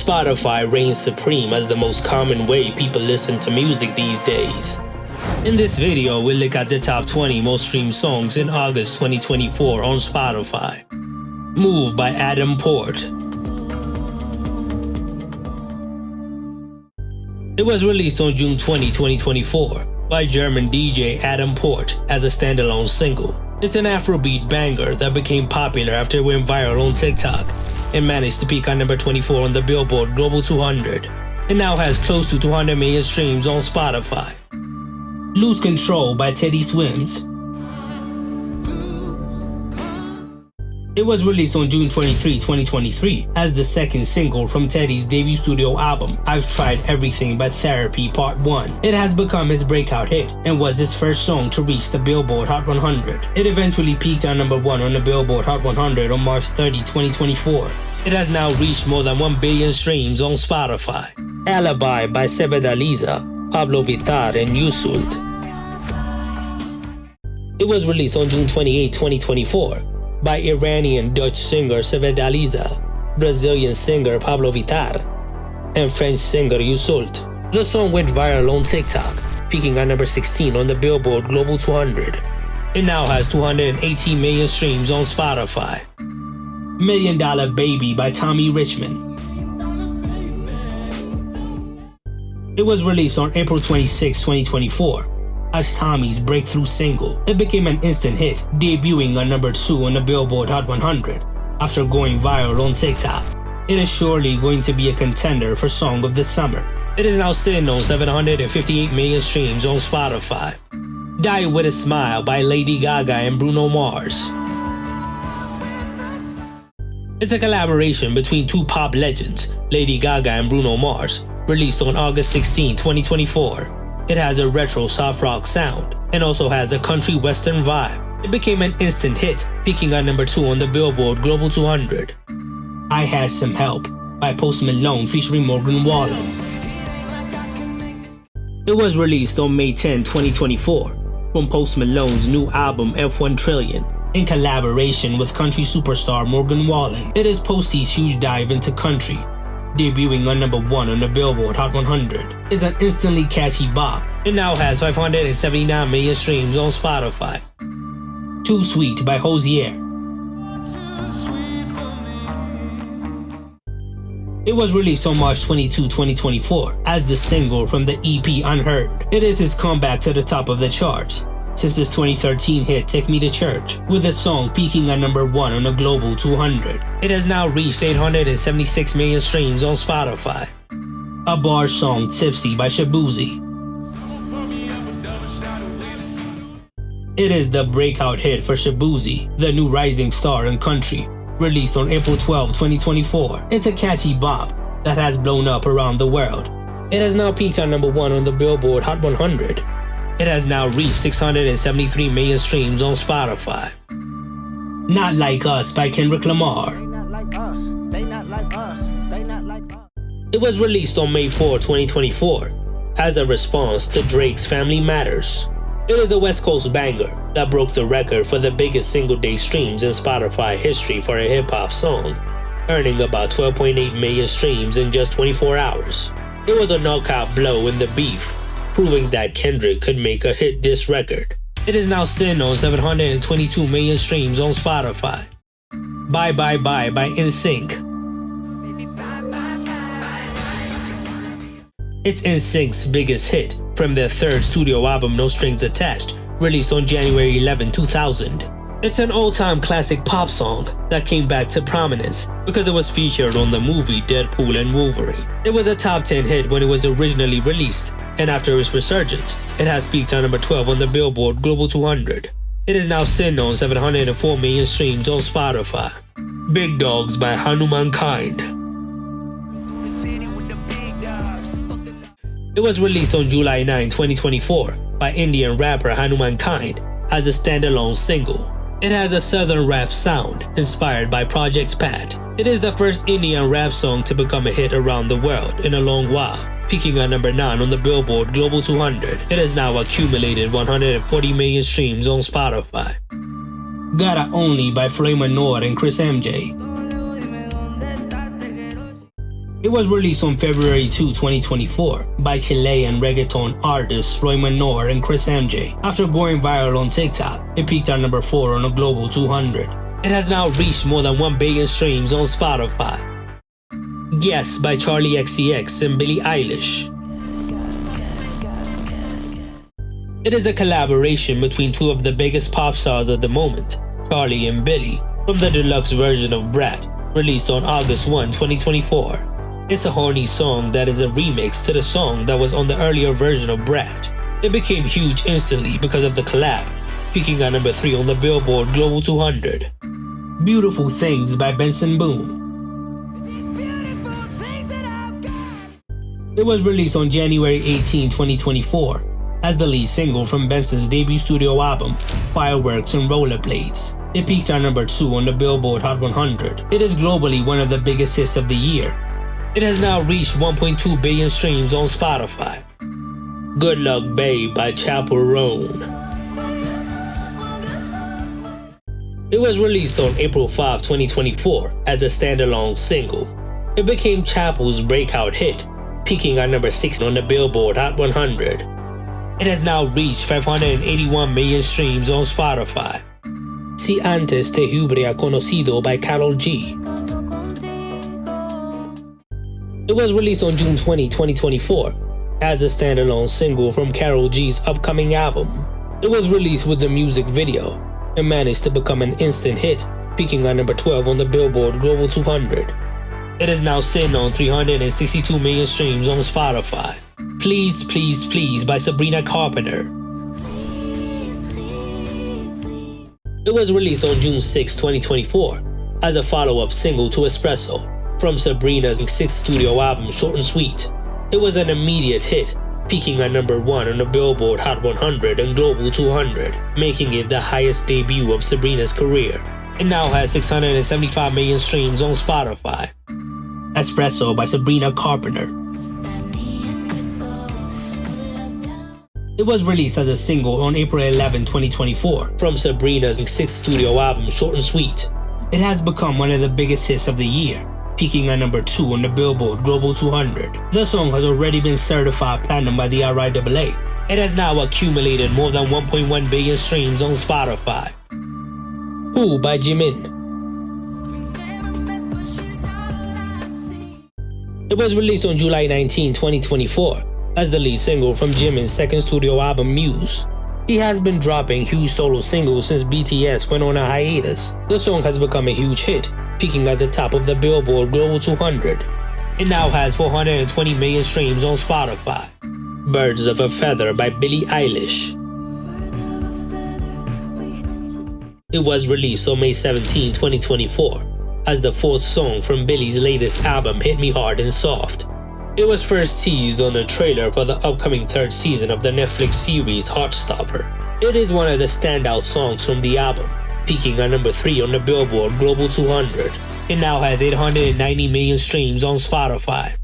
Spotify reigns supreme as the most common way people listen to music these days. In this video, we'll look at the top 20 most streamed songs in August 2024 on Spotify. Move by Adam Port. It was released on June 20, 2024 by German DJ Adam Port as a standalone single. It's an Afrobeat banger that became popular after it went viral on TikTok and managed to peak at number 24 on the Billboard Global 200. It now has close to 200 million streams on Spotify. Lose Control by Teddy Swims. It was released on June 23, 2023 as the second single from Teddy's debut studio album, I've Tried Everything by Therapy Part 1. It has become his breakout hit and was his first song to reach the Billboard Hot 100. It eventually peaked at number 1 on the Billboard Hot 100 on March 30, 2024. It has now reached more than 1 billion streams on Spotify. Alibi by Sebedaliza, Pablo Vittar, and Yusult. It was released on June 28, 2024 by Iranian-Dutch singer Sebedaliza, Brazilian singer Pablo Vittar, and French singer Yusult. The song went viral on TikTok, peaking at number 16 on the Billboard Global 200. It now has 218 million streams on Spotify. $1 Million Baby by Tommy Richmond. It was released on April 26, 2024 as Tommy's breakthrough single. It became an instant hit, debuting at number 2 on the Billboard Hot 100 after going viral on TikTok. It is surely going to be a contender for Song of the Summer. It is now sitting on 758 million streams on Spotify. Die With a Smile by Lady Gaga and Bruno Mars. It's a collaboration between two pop legends, Lady Gaga and Bruno Mars, released on August 16, 2024. It has a retro soft rock sound and also has a country western vibe. It became an instant hit, peaking at number 2 on the Billboard Global 200. I Had Some Help by Post Malone featuring Morgan Wallen. It was released on May 10, 2024 from Post Malone's new album F1 Trillion in collaboration with country superstar Morgan Wallen. It is Posty's huge dive into country, debuting on number 1 on the Billboard Hot 100. It's an instantly catchy bop. It now has 579 million streams on Spotify. Too Sweet by Hozier. It was released on March 22, 2024 as the single from the EP Unheard. It is his comeback to the top of the charts since his 2013 hit Take Me to Church, with the song peaking at number 1 on the Global 200. It has now reached 876 million streams on Spotify. A bar song Tipsy by Shabuzi. It is the breakout hit for Shabuzi, the new rising star in country, released on April 12, 2024. It's a catchy bop that has blown up around the world. It has now peaked at number 1 on the Billboard Hot 100. It has now reached 673 million streams on Spotify. Not Like Us by Kendrick Lamar. It was released on May 4, 2024 as a response to Drake's Family Matters. It is a West Coast banger that broke the record for the biggest single-day streams in Spotify history for a hip-hop song, earning about 12.8 million streams in just 24 hours. It was a knockout blow in the beef, proving that Kendrick could make a hit diss record. It is now sitting on 722 million streams on Spotify. Bye Bye Bye by NSYNC. It's NSYNC's biggest hit from their third studio album No Strings Attached, released on January 11, 2000. It's an all-time classic pop song that came back to prominence because it was featured on the movie Deadpool and Wolverine. It was a top 10 hit when it was originally released, and after its resurgence, it has peaked at number 12 on the Billboard Global 200. It is now sitting on 704 million streams on Spotify. Big Dogs by Hanuman Kind. It was released on July 9, 2024 by Indian rapper Hanuman Kind as a standalone single. It has a southern rap sound inspired by Project Pat. It is the first Indian rap song to become a hit around the world in a long while, peaking at number 9 on the Billboard Global 200. It has now accumulated 140 million streams on Spotify. Gotta Only by Floyd Manor and Chris MJ. It was released on February 2, 2024 by Chilean reggaeton artists Roy Menor and Chris MJ. After going viral on TikTok, it peaked at number 4 on the Global 200. It has now reached more than 1 billion streams on Spotify. Guess by Charli XCX and Billie Eilish. It is a collaboration between two of the biggest pop stars of the moment, Charli and Billie, from the deluxe version of Brat, released on August 1, 2024. It's a horny song that is a remix to the song that was on the earlier version of Brat. It became huge instantly because of the collab, peaking at number 3 on the Billboard Global 200. Beautiful Things by Benson Boone. It was released on January 18, 2024, as the lead single from Benson's debut studio album, Fireworks and Rollerblades. It peaked at number 2 on the Billboard Hot 100. It is globally one of the biggest hits of the year. It has now reached 1.2 billion streams on Spotify. Good Luck Babe by Chappell Roan. It was released on April 5, 2024 as a standalone single. It became Chappell's breakout hit, peaking at number 6 on the Billboard Hot 100. It has now reached 581 million streams on Spotify. Si Antes Te Hubiera Conocido by Karol G. It was released on June 20, 2024 as a standalone single from Karol G's upcoming album. It was released with the music video and managed to become an instant hit, peaking at number 12 on the Billboard Global 200. It is now sitting on 362 million streams on Spotify. Please Please Please by Sabrina Carpenter. It was released on June 6, 2024 as a follow-up single to Espresso from Sabrina's 6th studio album Short and Sweet. It was an immediate hit, peaking at number 1 on the Billboard Hot 100 and Global 200, making it the highest debut of Sabrina's career. It now has 675 million streams on Spotify. Espresso by Sabrina Carpenter. It was released as a single on April 11, 2024 from Sabrina's 6th studio album Short and Sweet. It has become one of the biggest hits of the year, peaking at number 2 on the Billboard Global 200. The song has already been certified platinum by the RIAA. It has now accumulated more than 1.1 billion streams on Spotify. Who by Jimin. It was released on July 19, 2024 as the lead single from Jimin's 2nd studio album Muse. He has been dropping huge solo singles since BTS went on a hiatus. The song has become a huge hit, peaking at the top of the Billboard Global 200. It now has 420 million streams on Spotify. Birds of a Feather by Billie Eilish. It was released on May 17, 2024 as the 4th song from Billie's latest album Hit Me Hard and Soft. It was first teased on the trailer for the upcoming 3rd season of the Netflix series Heartstopper. It is one of the standout songs from the album, peaking at number 3 on the Billboard Global 200. It now has 890 million streams on Spotify.